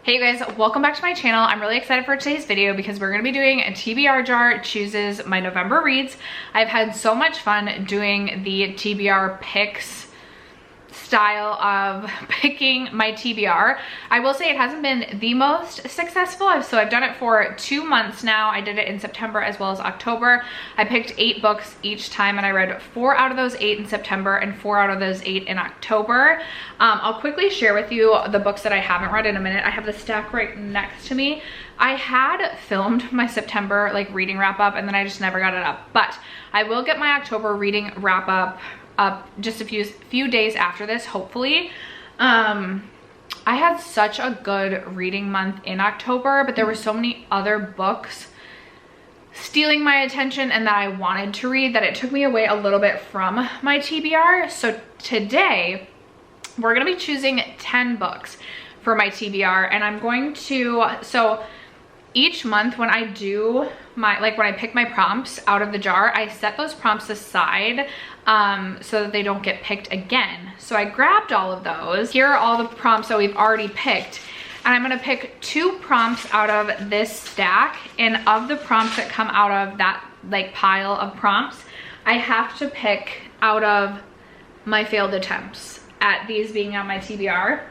Hey you guys, welcome back to my channel. I'm really excited for today's video because we're going to be doing a TBR jar chooses my November reads. I've had so much fun doing the TBR picks style of picking my TBR. I will say it hasn't been the most successful. So I've done it for 2 months now. I did it in September as well as October. I picked 8 books each time and I read 4 out of those 8 in September and 4 out of those 8 in October. I'll quickly share with you the books that I haven't read in a minute. I have the stack right next to me. I had filmed my September reading wrap up and then I just never got it up, but I will get my October reading wrap up just a few days after this, hopefully. I had such a good reading month in October, but there were so many other books stealing my attention and that I wanted to read that it took me away a little bit from my TBR. So today we're gonna be choosing 10 books for my TBR, and I'm going to, so each month when I do my, when I pick my prompts out of the jar, I set those prompts aside so that they don't get picked again. So I grabbed all of those. Here are all the prompts that we've already picked. And I'm gonna pick 2 prompts out of this stack. And of the prompts that come out of that pile of prompts, I have to pick out of my failed attempts at these being on my TBR.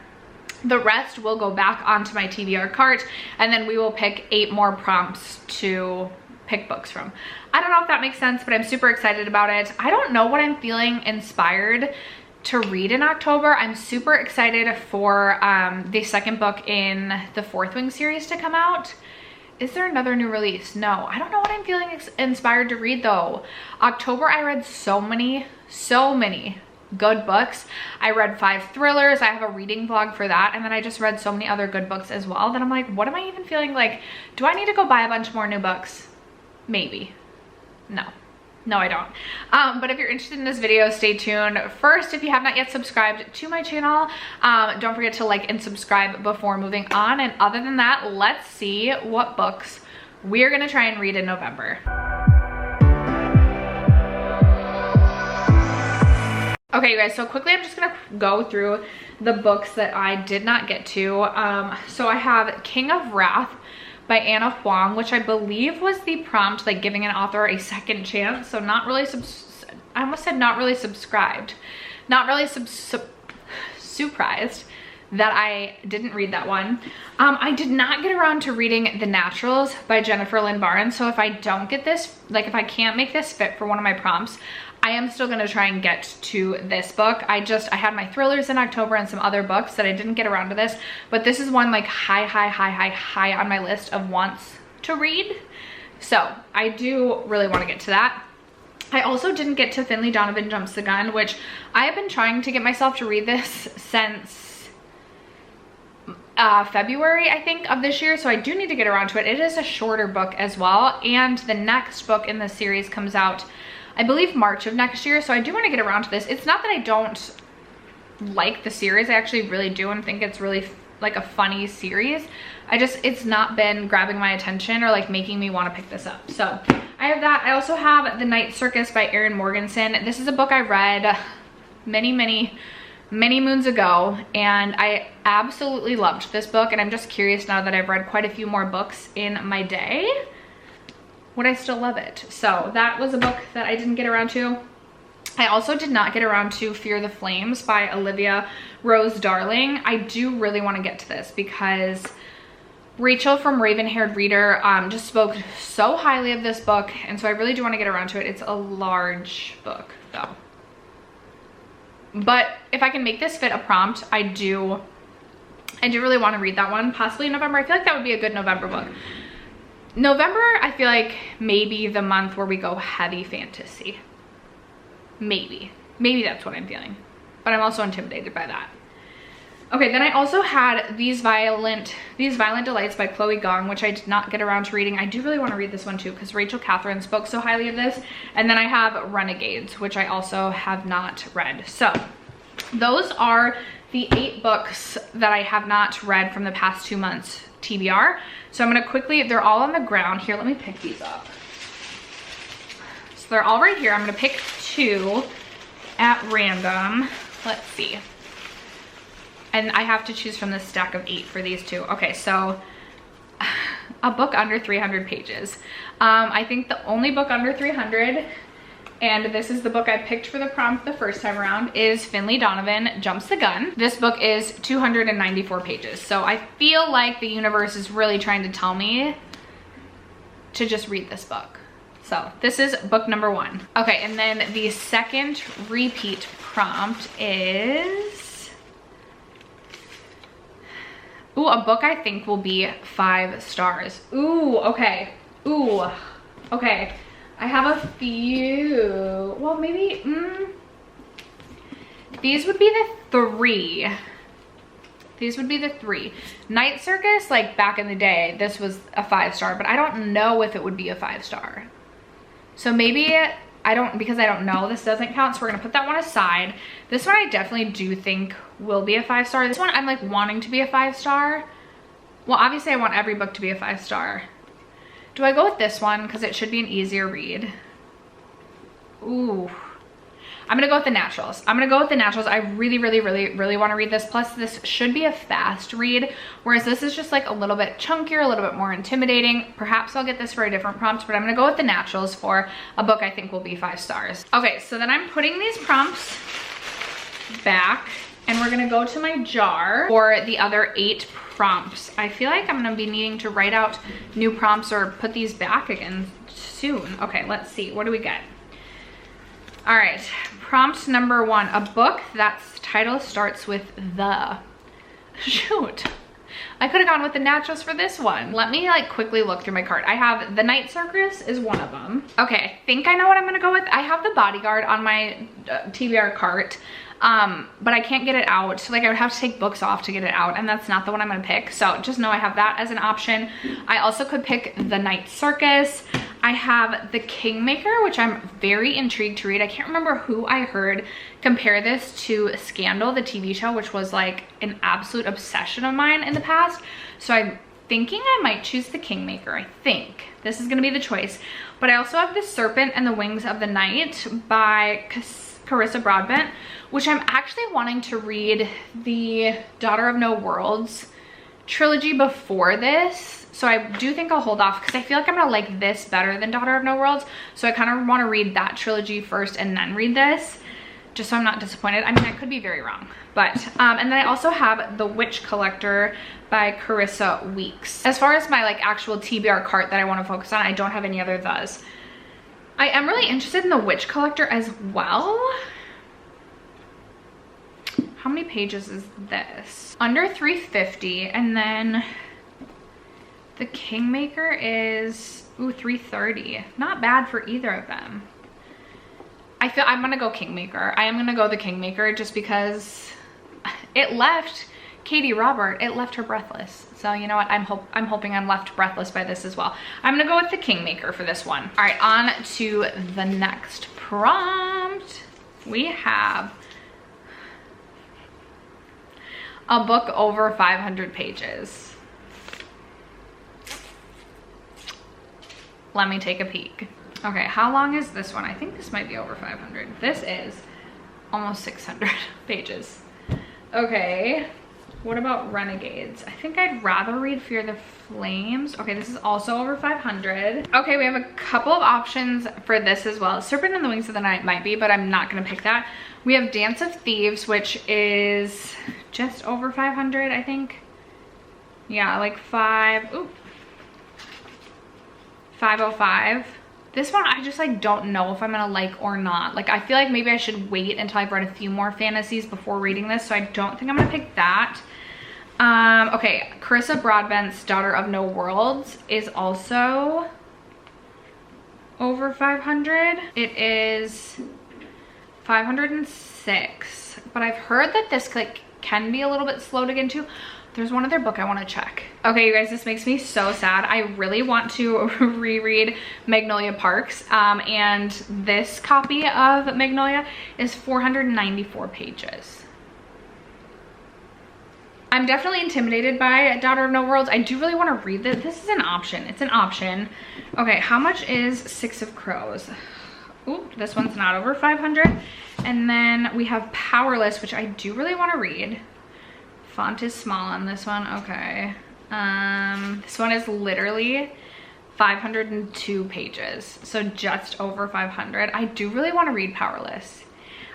The rest will go back onto my TBR cart, and then we will pick 8 more prompts to pick books from. I don't know if that makes sense, but I'm super excited about it. I don't know what I'm feeling inspired to read in October. I'm super excited for the second book in the Fourth Wing series to come out. Is there another new release? No, I don't know what I'm feeling inspired to read though. October, I read so many good books. I read 5 thrillers. I have a reading vlog for that, and then I just read so many other good books as well that I'm like, what am I even feeling like? Do I need to go buy a bunch more new books? Maybe. No, I don't. But if you're interested in this video, stay tuned. First, if you have not yet subscribed to my channel, don't forget to like and subscribe before moving on. And other than that, let's see what books we're gonna try and read in November. Okay, you guys, so quickly I'm just gonna go through the books that I did not get to. So I have King of Wrath by Anna Huang, which I believe was the prompt, giving an author a second chance. So not really, I almost said not really subscribed. Not really surprised that I didn't read that one. I did not get around to reading The Naturals by Jennifer Lynn Barnes. So if I don't get this, if I can't make this fit for one of my prompts, I am still gonna try and get to this book. I had my thrillers in October and some other books that I didn't get around to this, but this is one high on my list of wants to read. So I do really wanna get to that. I also didn't get to Finley Donovan Jumps the Gun, which I have been trying to get myself to read this since February, I think, of this year. So I do need to get around to it. It is a shorter book as well. And the next book in the series comes out, I believe, March of next year. So I do want to get around to this. It's not that I don't like the series. I actually really do and think it's really a funny series. It's not been grabbing my attention or making me want to pick this up. So I have that. I also have The Night Circus by Erin Morgenson. This is a book I read many moons ago, and I absolutely loved this book. And I'm just curious, now that I've read quite a few more books in my day, would I still love it? So that was a book that I didn't get around to. I also did not get around to Fear the Flames by Olivia Rose Darling. I do really want to get to this because Rachel from Raven Haired Reader just spoke so highly of this book, and so I really do want to get around to it. It's a large book though. But if I can make this fit a prompt, I do really want to read that one, possibly in November. I feel like that would be a good November book. November, I feel like maybe the month where we go heavy fantasy. Maybe that's what I'm feeling, but I'm also intimidated by that. Okay, then I also had These Violent Delights by Chloe Gong, which I did not get around to reading. I do really want to read this one too because Rachel Catherine spoke so highly of this. And then I have Renegades, which I also have not read. So those are the 8 books that I have not read from the past 2 months TBR. So I'm gonna quickly, they're all on the ground here. Let me pick these up. So they're all right here. I'm gonna pick 2 at random. Let's see. And I have to choose from the stack of 8 for these two. Okay, so a book under 300 pages. I think the only book under 300, and this is the book I picked for the prompt the first time around, is Finley Donovan Jumps the Gun. This book is 294 pages. So I feel like the universe is really trying to tell me to just read this book. So this is book number 1. Okay, and then the second repeat prompt is, ooh, a book I think will be 5 stars. Ooh, okay. Ooh, okay. I have a few, well, maybe, these would be the 3. These would be the 3. Night Circus, like back in the day, this was a 5-star, but I don't know if it would be a 5-star. So maybe because I don't know, this doesn't count, so we're gonna put that one aside. This one I definitely do think will be a 5-star. This one I'm like wanting to be a 5-star. Well, obviously I want every book to be a 5-star. Do I go with this one? Because it should be an easier read. Ooh. I'm gonna go with the Naturals. I'm gonna go with the Naturals. I really want to read this. Plus this should be a fast read, whereas this is just like a little bit chunkier, a little bit more intimidating. Perhaps I'll get this for a different prompt, but I'm gonna go with the Naturals for a book I think will be 5 stars. Okay, so then I'm putting these prompts back, and we're gonna go to my jar for the other 8 prompts. I feel like I'm gonna be needing to write out new prompts or put these back again soon. Okay, let's see, what do we get? All right, prompt number 1, a book that's title starts with the. Shoot, I could have gone with the Naturals for this one. Let me like quickly look through my cart. I have The Night Circus is one of them. Okay, I think I know what I'm gonna go with. I have The Bodyguard on my TBR cart, but I can't get it out. So like I would have to take books off to get it out, and that's not the one I'm gonna pick. So just know I have that as an option. I also could pick The Night Circus. I have The Kingmaker, which I'm very intrigued to read. I can't remember who I heard compare this to Scandal, the TV show, which was like an absolute obsession of mine in the past. So I'm thinking I might choose The Kingmaker. I think this is gonna be the choice. But I also have The Serpent and the Wings of the Night by Carissa Broadbent, which I'm actually wanting to read the Daughter of No Worlds trilogy before this. So I do think I'll hold off because I feel like I'm gonna like this better than Daughter of No Worlds. So I kind of want to read that trilogy first and then read this, just so I'm not disappointed. I mean, I could be very wrong. But, and then I also have The Witch Collector by Carissa Weeks. As far as my like actual TBR cart that I want to focus on, I don't have any other those. I am really interested in The Witch Collector as well. How many pages is this? Under 350, and then The Kingmaker is, ooh, 330. Not bad for either of them. I feel I'm gonna go Kingmaker. I am gonna go The Kingmaker just because it left Katie Robert, it left her breathless. So you know what, I'm hoping I'm left breathless by this as well. I'm gonna go with The Kingmaker for this one. All right, on to the next prompt. We have a book over 500 pages. Let me take a peek. Okay, how long is this one? I think this might be over 500. This is almost 600 pages. Okay, what about Renegades? I think I'd rather read Fear the Flames. Okay, this is also over 500. Okay, we have a couple of options for this as well. Serpent and the Wings of the Night might be, but I'm not gonna pick that. We have Dance of Thieves, which is just over 500, I think. Yeah, like 505. This one I just like don't know if I'm gonna like or not. Like I feel like maybe I should wait until I've read a few more fantasies before reading this, so I don't think I'm gonna pick that. Okay, Carissa Broadbent's Daughter of No Worlds is also over 500. It is 506, but I've heard that this like can be a little bit slow to get into. There's one other book I want to check. Okay, you guys, this makes me so sad. I really want to reread Magnolia Parks, and this copy of Magnolia is 494 pages. I'm definitely intimidated by Daughter of No Worlds. I do really want to read this. This is an option. It's an option. Okay, how much is Six of Crows? Ooh, this one's not over 500. And then we have Powerless, which I do really want to read. font is small on this one. Okay. This one is literally 502 pages, so just over 500. I do really want to read Powerless.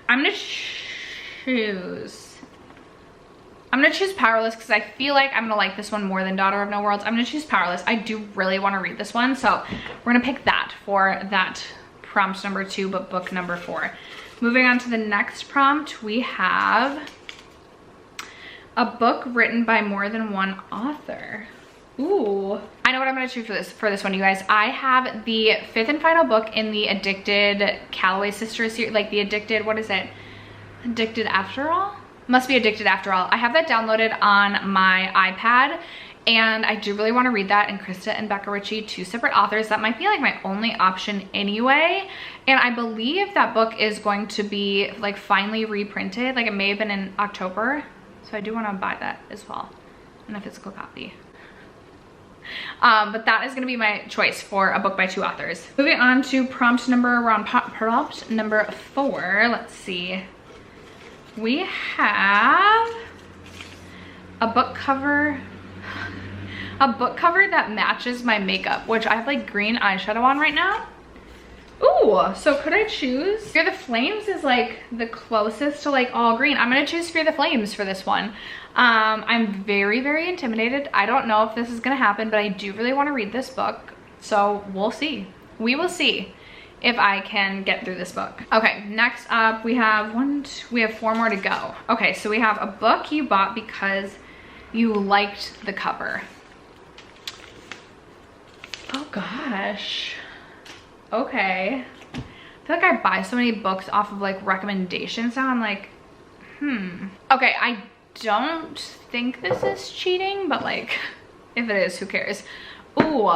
I'm gonna choose Powerless because I feel like I'm gonna like this one more than Daughter of No Worlds. I'm gonna choose Powerless. I do really want to read this one, so we're gonna pick that for that prompt number 2, but book number 4. Moving on to the next prompt, we have a book written by more than one author. Ooh, I know what I'm gonna choose for this one, you guys. I have the 5th and final book in the Addicted Calloway Sisters series, like the Addicted, what is it? Addicted After All? Must be Addicted After All. I have that downloaded on my iPad, and I do really want to read that. And Krista and Becca Ritchie, 2 separate authors. That might be like my only option anyway. And I believe that book is going to be like finally reprinted. Like it may have been in October. So I do want to buy that as well in a physical copy. But that is going to be my choice for a book by 2 authors. Moving on to prompt number 4. Let's see. We have a book cover that matches my makeup, which I have like green eyeshadow on right now. Ooh, so could I choose? Fear the Flames is like the closest to like all green. I'm gonna choose Fear the Flames for this one. I'm very, very intimidated. I don't know if this is gonna happen, but I do really want to read this book. So we'll see. We will see if I can get through this book. Okay, next up we have 4 more to go. Okay, so we have a book you bought because you liked the cover. Oh gosh. Okay. I feel like I buy so many books off of like recommendations now. I'm like, Okay, I don't think this is cheating, but like, if it is, who cares? Ooh,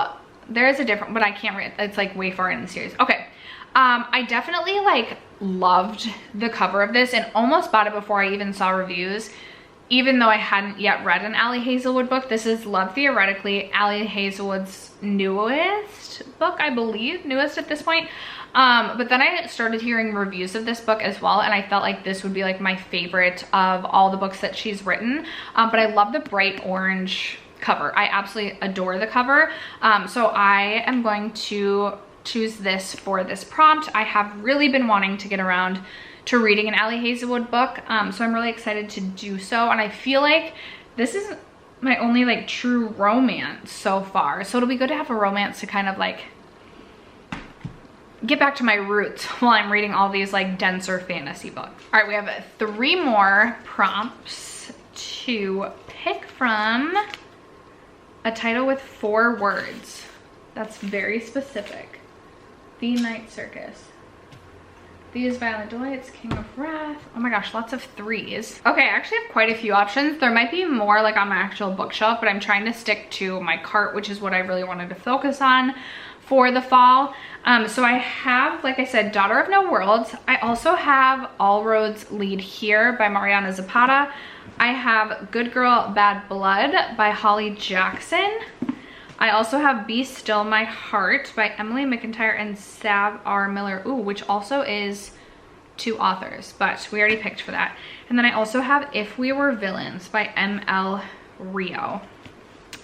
there is a different, but I can't read. It's like way far in the series. Okay. I definitely like loved the cover of this and almost bought it before I even saw reviews, even though I hadn't yet read an Ali Hazelwood book. This is Love Theoretically, Ali Hazelwood's newest book, I believe, newest at this point. But then I started hearing reviews of this book as well, and I felt like this would be like my favorite of all the books that she's written. But I love the bright orange cover. I absolutely adore the cover. So I am going to choose this for this prompt. I have really been wanting to get around to reading an Ali Hazelwood book, so I'm really excited to do so. And I feel like this is my only like true romance so far, so it'll be good to have a romance to kind of like get back to my roots while I'm reading all these like denser fantasy books. All right, we have 3 more prompts to pick from. A title with 4 words. That's very specific. The Night Circus. These Violent Delights, King of Wrath. Oh my gosh, lots of 3s. Okay, I actually have quite a few options. There might be more like on my actual bookshelf, but I'm trying to stick to my cart, which is what I really wanted to focus on for the fall. So I have, like I said, Daughter of No Worlds. I also have All Roads Lead Here by Mariana Zapata. I have Good Girl, Bad Blood by Holly Jackson. I also have Be Still My Heart by Emily McIntyre and Sav R. Miller, ooh, which also is 2 authors, but we already picked for that. And then I also have If We Were Villains by M.L. Rio.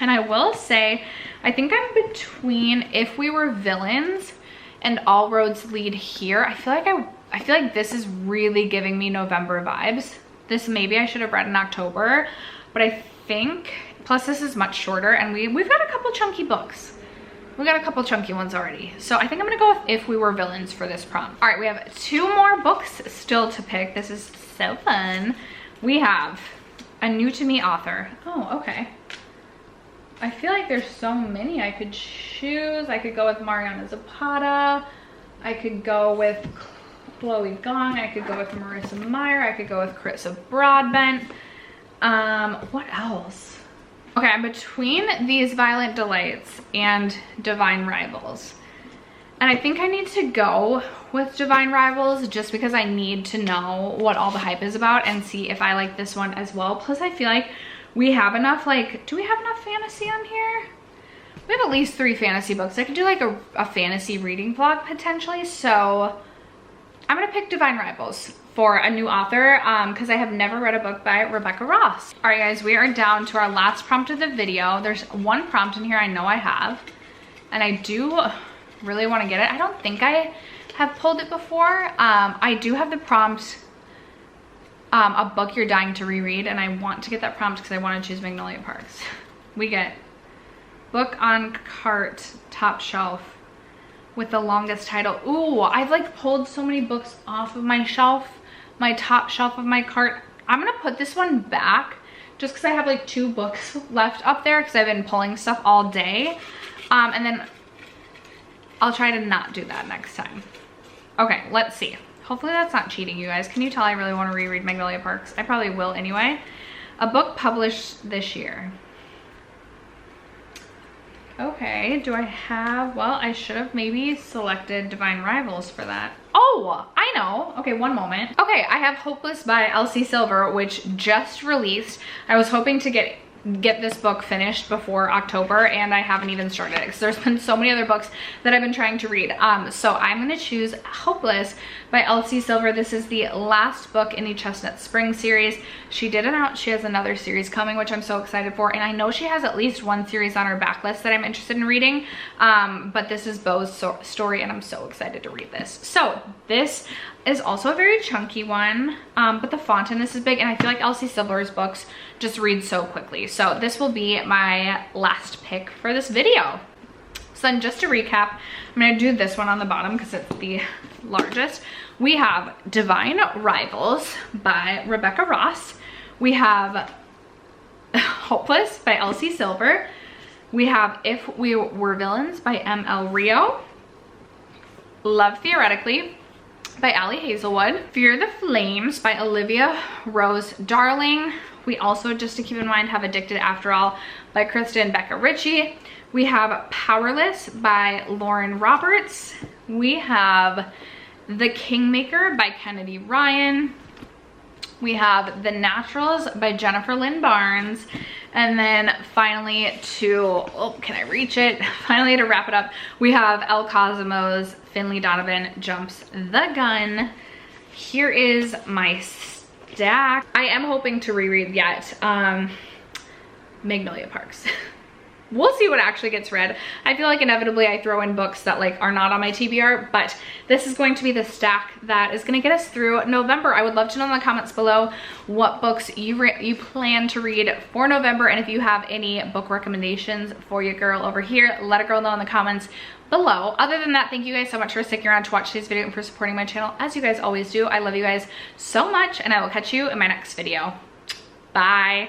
And I will say, I think I'm between If We Were Villains and All Roads Lead Here. I feel like this is really giving me November vibes. This maybe I should have read in October, but I think, plus this is much shorter, and we've got a couple chunky books. We got a couple chunky ones already. So I think I'm gonna go with If We Were Villains for this prompt. All right, we have 2 more books still to pick. This is so fun. We have a new to me author. Oh, okay. I feel like there's so many I could choose. I could go with Mariana Zapata. I could go with Chloe Gong. I could go with Marissa Meyer. I could go with Carissa Broadbent. What else? Okay, I'm between These Violent Delights and Divine Rivals. And I think I need to go with Divine Rivals just because I need to know what all the hype is about and see if I like this one as well. Plus I feel like we have enough, like, do we have enough fantasy on here? We have at least 3 fantasy books. I could do like a fantasy reading vlog potentially. So I'm gonna pick Divine Rivals for a new author because I have never read a book by Rebecca Ross. All right, guys, we are down to our last prompt of the video. There's one prompt in here I know I have, and I do really want to get it. I don't think I have pulled it before. I do have the prompt, a book you're dying to reread, and I want to get that prompt because I want to choose Magnolia Parks. We get book on cart, top shelf, with the longest title. Ooh, I've like pulled so many books off of my shelf, my top shelf of my cart. I'm gonna put this one back just because I have like 2 books left up there because I've been pulling stuff all day. And then I'll try to not do that next time. Okay, let's see. Hopefully that's not cheating, you guys. Can you tell I really want to reread Magnolia Parks? I probably will anyway. A book published this year. Okay, do I have, well, I should have maybe selected Divine Rivals for that. Oh, I know. Okay, one moment. Okay, I have Hopeless by Elsie Silver, which just released. I was hoping to get this book finished before October, and I haven't even started it because there's been so many other books that I've been trying to read. So I'm gonna choose Hopeless by Elsie Silver. This is the last book in the Chestnut Spring series. She did announce she has another series coming, which I'm so excited for, and I know she has at least one series on her backlist that I'm interested in reading, but this is Beau's story, and I'm so excited to read this. So this is also a very chunky one, but the font in this is big, and I feel like Elsie Silver's books just read so quickly. So this will be my last pick for this video. So then just to recap, I'm gonna do this one on the bottom because it's the largest. We have Divine Rivals by Rebecca Ross. We have Hopeless by Elsie Silver. We have If We Were Villains by M.L. Rio. Love Theoretically by Ali Hazelwood. Fear the Flames by Olivia Rose Darling. We also, just to keep in mind, have Addicted After All by Kristen Becca Ritchie. We have Powerless by Lauren Roberts. We have The Kingmaker by Kennedy Ryan. We have The Naturals by Jennifer Lynn Barnes. And then finally can I reach it? Finally, to wrap it up, we have El Cosimo's Finley Donovan Jumps the Gun. Here is my stack. I am hoping to reread yet Magnolia Parks. We'll see what actually gets read. I feel like inevitably I throw in books that like are not on my TBR, but this is going to be the stack that is going to get us through November. I would love to know in the comments below what books you plan to read for November, and if you have any book recommendations for your girl over here, let a girl know in the comments below. Other than that, thank you guys so much for sticking around to watch today's video and for supporting my channel, as you guys always do. I love you guys so much, and I will catch you in my next video. Bye.